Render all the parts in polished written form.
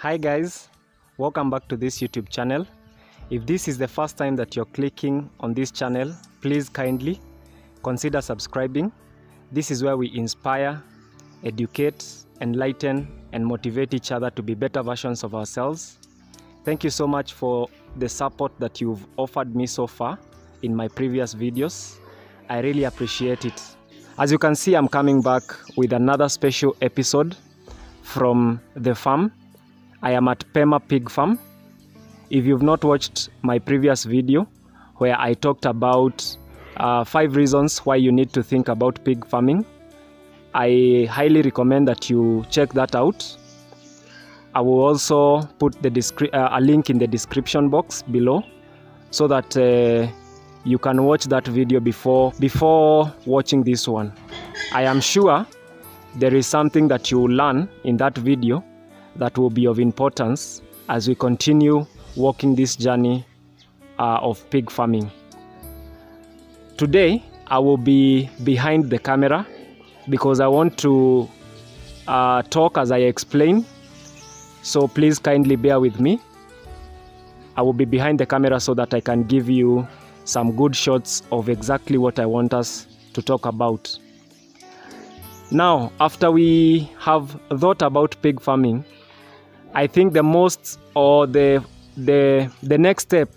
Hi guys, welcome back to this YouTube channel. If this is the first time that you're clicking on this channel, please kindly consider subscribing. This is where we inspire, educate, enlighten, and motivate each other to be better versions of ourselves. Thank you so much for the support that you've offered me so far in my previous videos. I really appreciate it. As you can see, I'm coming back with another special episode from the farm. I am at Pema Pig Farm. If you've not watched my previous video where I talked about 5 reasons why you need to think about pig farming, I highly recommend that you check that out. I will also put a link in the description box below so that you can watch that video before watching this one. I am sure there is something that you will learn in that video that will be of importance as we continue walking this journey of pig farming. Today I will be behind the camera because I want to talk as I explain, so please kindly bear with me. I will be behind the camera so that I can give you some good shots of exactly what I want us to talk about. Now, after we have thought about pig farming, I think the next step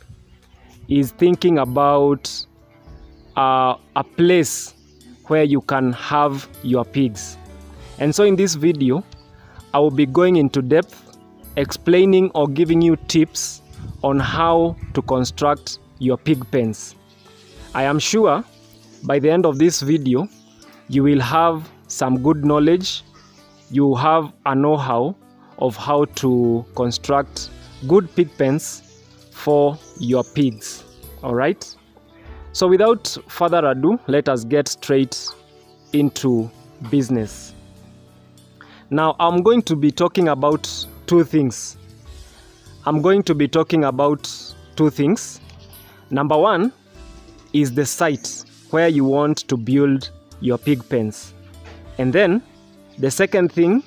is thinking about a place where you can have your pigs. And so in this video, I will be going into depth, explaining or giving you tips on how to construct your pig pens. I am sure by the end of this video, you will have some good knowledge. You have a know-how of how to construct good pig pens for your pigs. All right? So without further ado, let us get straight into business. Now, I'm going to be talking about two things. Number one is the site where you want to build your pig pens. And then the second thing,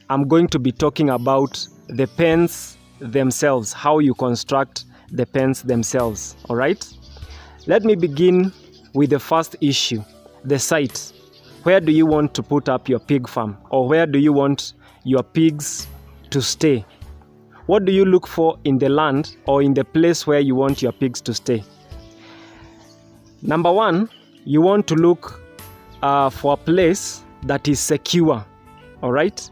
I'm going to be talking about the pens themselves, how you construct the pens themselves. All right? Let me begin with the first issue, the site. Where do you want to put up your pig farm, or where do you want your pigs to stay? What do you look for in the land or in the place where you want your pigs to stay? Number one, you want to look for a place that is secure. All right?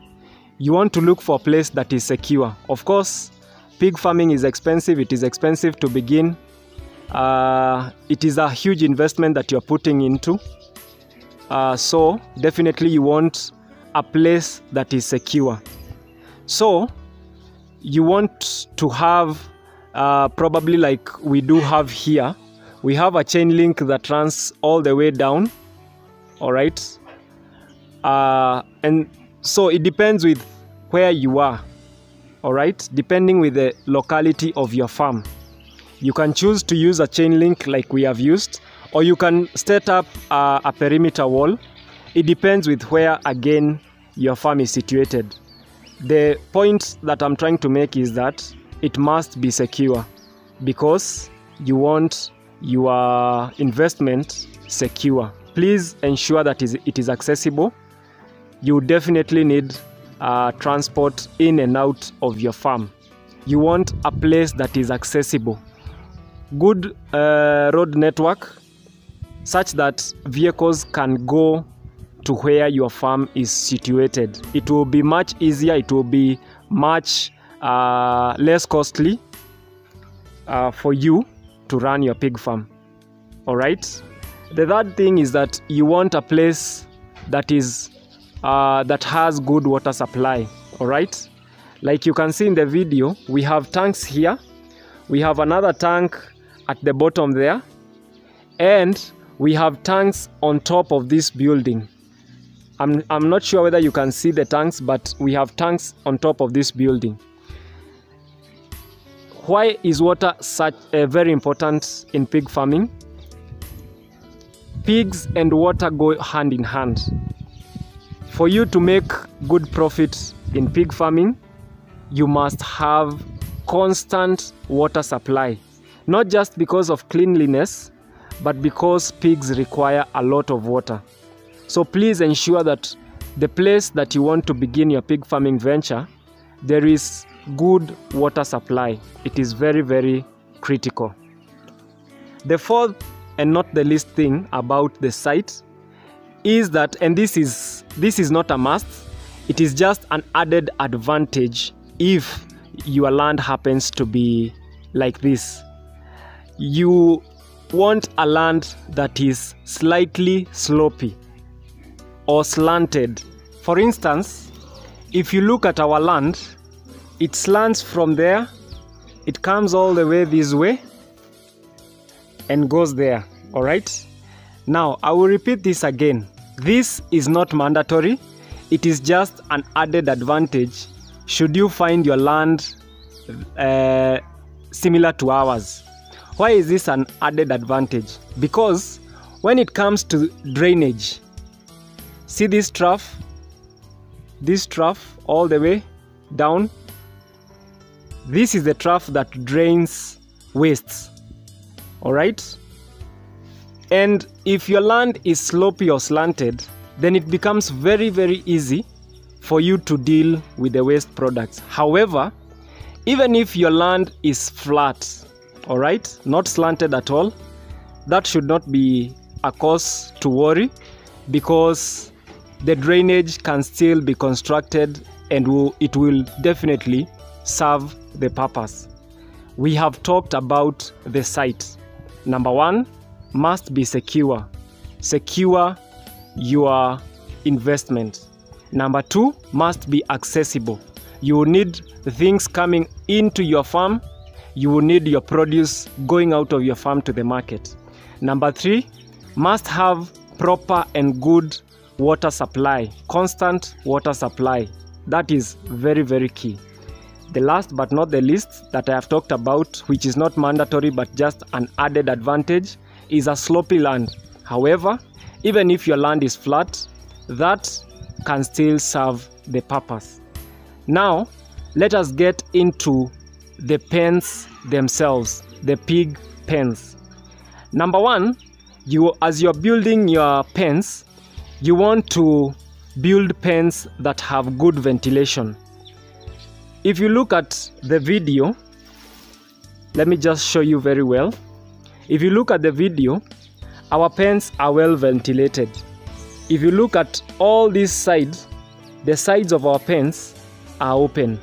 You want to look for a place that is secure. Of course, pig farming is expensive. It is expensive to begin. It is a huge investment that you're putting into. So definitely you want a place that is secure. So you want to have probably like we do have here. We have a chain link that runs all the way down. All right. And so it depends with where you are. All right. Depending with the locality of your farm. You can choose to use a chain link like we have used, or you can set up a perimeter wall. It depends with where, again, your farm is situated. The point that I'm trying to make is that it must be secure because you want your investment secure. Please ensure that it is accessible. You definitely need transport in and out of your farm. You want a place that is accessible. Good road network such that vehicles can go to where your farm is situated. It will be much easier, it will be much less costly for you to run your pig farm. All right? The third thing is that you want a place that is that has good water supply. All right? Like you can see in the video, we have tanks here. We have another tank at the bottom there, and we have tanks on top of this building. I'm not sure whether you can see the tanks, but we have tanks on top of this building. Why is water such very important in pig farming? Pigs and water go hand in hand. For you to make good profit in pig farming, you must have constant water supply, not just because of cleanliness, but because pigs require a lot of water. So please ensure that the place that you want to begin your pig farming venture, there is good water supply. It is very, very critical. The fourth and not the least thing about the site is that, and this is not a must, it is just an added advantage if your land happens to be like this. You want a land that is slightly slopey or slanted. For instance, if you look at our land, it slants from there, it comes all the way this way and goes there. All right, now I will repeat this again. This is not mandatory, it is just an added advantage should you find your land similar to ours. Why is this an added advantage? Because when it comes to drainage, see this trough all the way down. This is the trough that drains wastes. All right, and if your land is slopey or slanted, then it becomes very, very easy for you to deal with the waste products. However, even if your land is flat, all right, not slanted at all, that should not be a cause to worry, because the drainage can still be constructed and it will definitely serve the purpose. We have talked about the site. Number one, must be secure. Secure your investment. Number two, must be accessible. You will need the things coming into your farm. You will need your produce going out of your farm to the market. Number three, must have proper and good water supply, constant water supply. That is very, very key. The last but not the least that I have talked about, which is not mandatory but just an added advantage, is a slopey land. However, even if your land is flat, that can still serve the purpose. Now, let us get into the pens themselves, the pig pens. Number one, as you're building your pens, you want to build pens that have good ventilation. If you look at the video, let me just show you very well. If you look at the video, our pens are well ventilated. If you look at all these sides, the sides of our pens are open.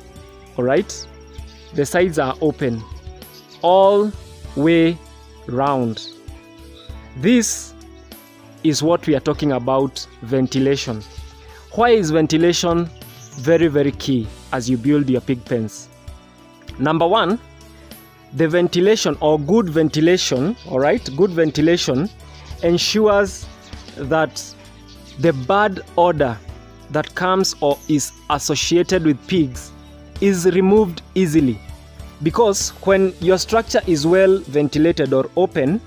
All right, the sides are open all way round. This is what we are talking about, ventilation. Why is ventilation very, very key as you build your pig pens? Number one, the ventilation or good ventilation, all right, good ventilation ensures that the bad odor that comes or is associated with pigs is removed easily. Because when your structure is well ventilated or open,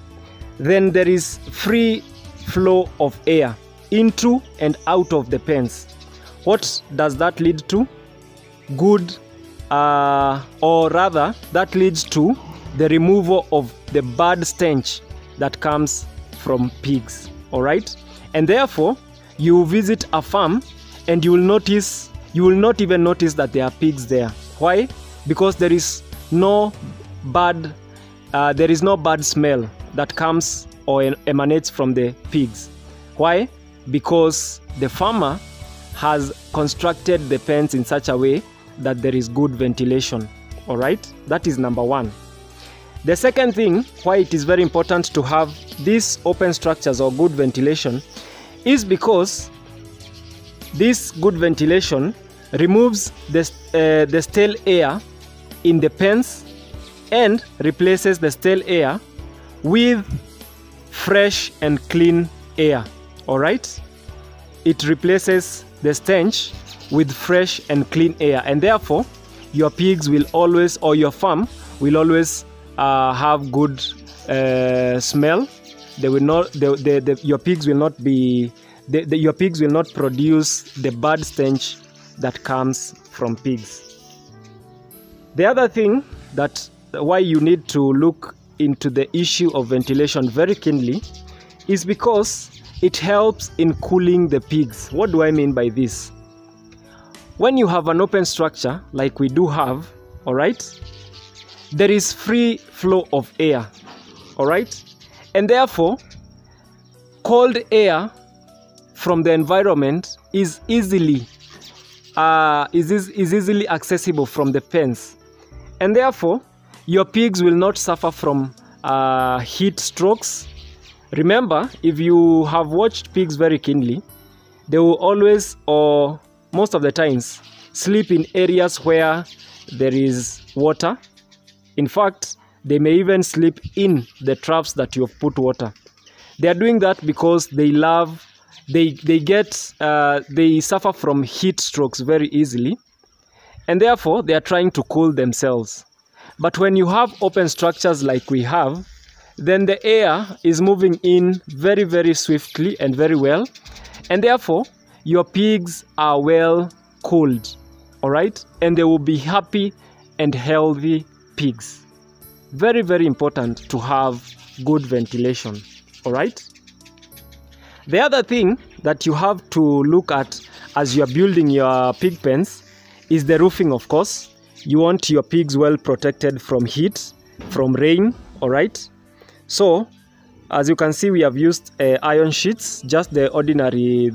then there is free flow of air into and out of the pens. What does that lead to? Good, or rather, that leads to the removal of the bad stench that comes from pigs. All right, and therefore, you visit a farm and you will not even notice that there are pigs there. Why? Because there is no bad smell that comes or emanates from the pigs. Why? Because the farmer has constructed the pens in such a way that there is good ventilation. All right, that is number one. The second thing why it is very important to have these open structures or good ventilation is because this good ventilation removes the stale air in the pens and replaces the stale air with fresh and clean air. All right, it replaces the stench with fresh and clean air, and therefore your pigs will always, or your farm will always have good smell. They will not. Your pigs will not be. Your pigs will not produce the bad stench that comes from pigs. The other thing that why you need to look into the issue of ventilation very keenly is because it helps in cooling the pigs. What do I mean by this? When you have an open structure like we do have, all right, there is free flow of air, all right, and therefore cold air from the environment is easily accessible from the pens, and therefore your pigs will not suffer from heat strokes. Remember, if you have watched pigs very keenly, they will always, or most of the times, sleep in areas where there is water. In fact, they may even sleep in the troughs that you have put water. They are doing that because they suffer from heat strokes very easily, and therefore they are trying to cool themselves. But when you have open structures like we have, then the air is moving in very, very swiftly and very well, and therefore your pigs are well cooled, all right, and they will be happy and healthy pigs. Very, very important to have good ventilation, all right. The other thing that you have to look at as you are building your pig pens is the roofing. Of course, you want your pigs well protected from heat, from rain, all right. So as you can see, we have used iron sheets, just the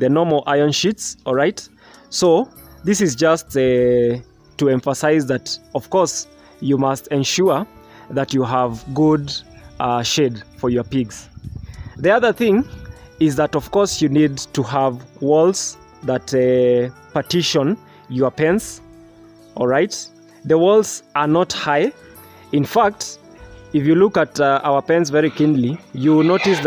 normal iron sheets, all right. So this is just to emphasize that, of course, you must ensure that you have good shade for your pigs. The other thing is that, of course, you need to have walls that partition your pens, all right. The walls are not high. In fact, if you look at our pens very keenly, you will notice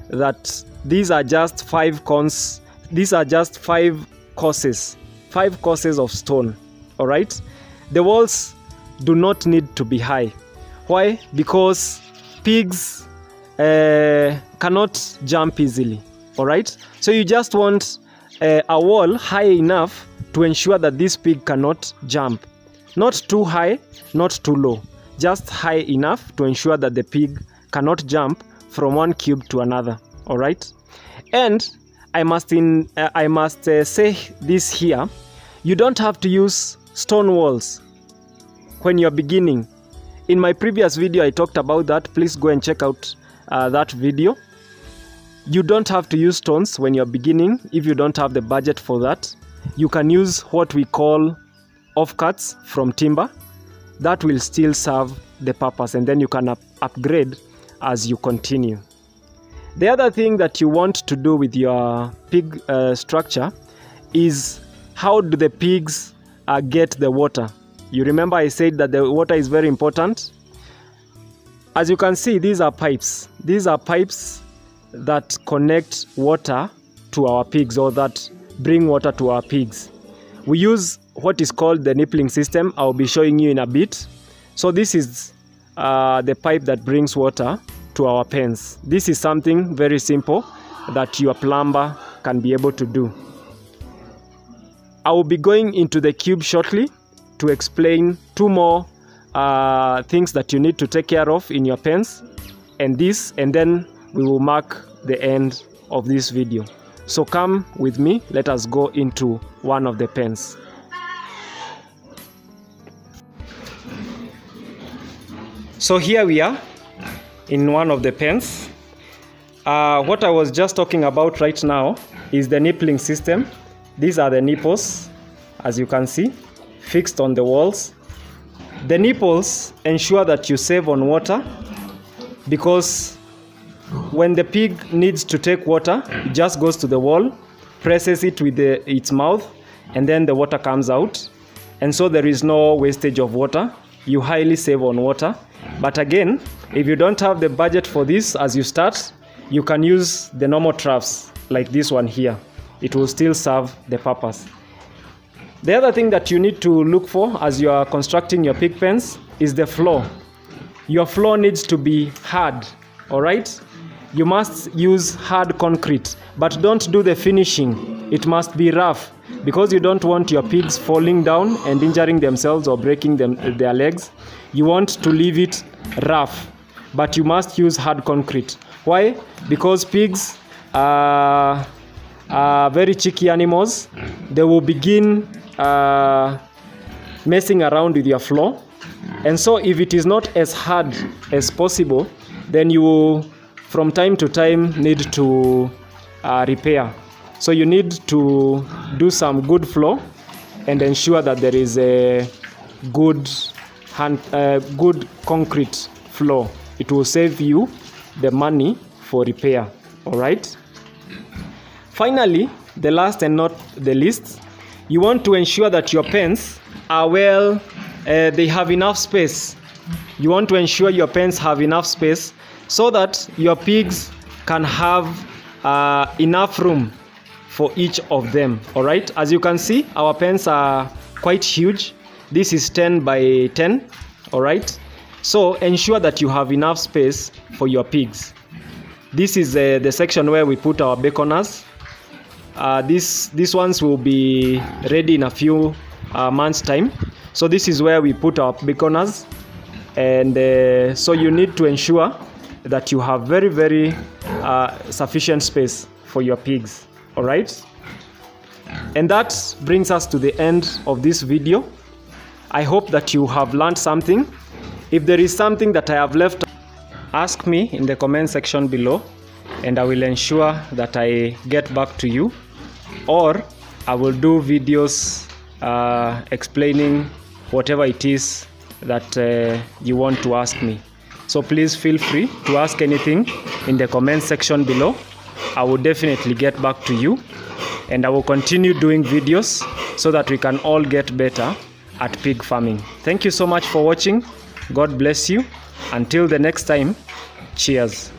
that these are just 5 cones. These are just 5 courses of stone, all right. The walls do not need to be high. Why? Because pigs cannot jump easily, all right. So you just want a wall high enough to ensure that this pig cannot jump. Not too high, not too low. Just high enough to ensure that the pig cannot jump from one cube to another, all right. And I must say this here: you don't have to use stone walls when you're beginning. In my previous video, I talked about that. Please go and check out that video. You don't have to use stones when you're beginning. If you don't have the budget for that, you can use what we call offcuts from timber. That will still serve the purpose, and then you can upgrade as you continue. The other thing that you want to do with your pig structure is, how do the pigs get the water? You remember I said that the water is very important. As you can see, these are pipes. These are pipes that connect water to our pigs, or that bring water to our pigs. We use what is called the nippling system. I'll be showing you in a bit. So this is the pipe that brings water to our pens. This is something very simple that your plumber can be able to do. I will be going into the cube shortly to explain 2 more things that you need to take care of in your pens, and then we will mark the end of this video. So come with me, let us go into one of the pens. So here we are in one of the pens. What I was just talking about right now is the nippling system. These are the nipples, as you can see, fixed on the walls. The nipples ensure that you save on water, because when the pig needs to take water, it just goes to the wall, presses it with its mouth, and then the water comes out. And so there is no wastage of water. You highly save on water. But again, if you don't have the budget for this as you start, you can use the normal troughs like this one here. It will still serve the purpose. The other thing that you need to look for as you are constructing your pig pens is the floor. Your floor needs to be hard, all right? You must use hard concrete, but don't do the finishing. it must be rough, because you don't want your pigs falling down and injuring themselves or breaking their legs. You want to leave it rough, but you must use hard concrete. Why? Because pigs are very cheeky animals. They will begin messing around with your floor, and so if it is not as hard as possible, then you will from time to time need to repair. So you need to do some good floor and ensure that there is a good concrete floor. It will save you the money for repair. All right. Finally, the last and not the least, you want to ensure that your pens are well, they have enough space. You want to ensure your pens have enough space so that your pigs can have enough room for each of them. All right, as you can see, our pens are quite huge. This is 10 by 10. All right, so ensure that you have enough space for your pigs. This is the section where we put our baconers. These ones will be ready in a few months time. So this is where we put our baconers, and so you need to ensure that you have very sufficient space for your pigs. All right, and that brings us to the end of this video. I hope that you have learned something. If there is something that I have left, ask me in the comment section below, and I will ensure that I get back to you, or I will do videos explaining whatever it is that you want to ask me. So please feel free to ask anything in the comment section below. I will definitely get back to you, and I will continue doing videos so that we can all get better at pig farming. Thank you so much for watching. God bless you. Until the next time, cheers.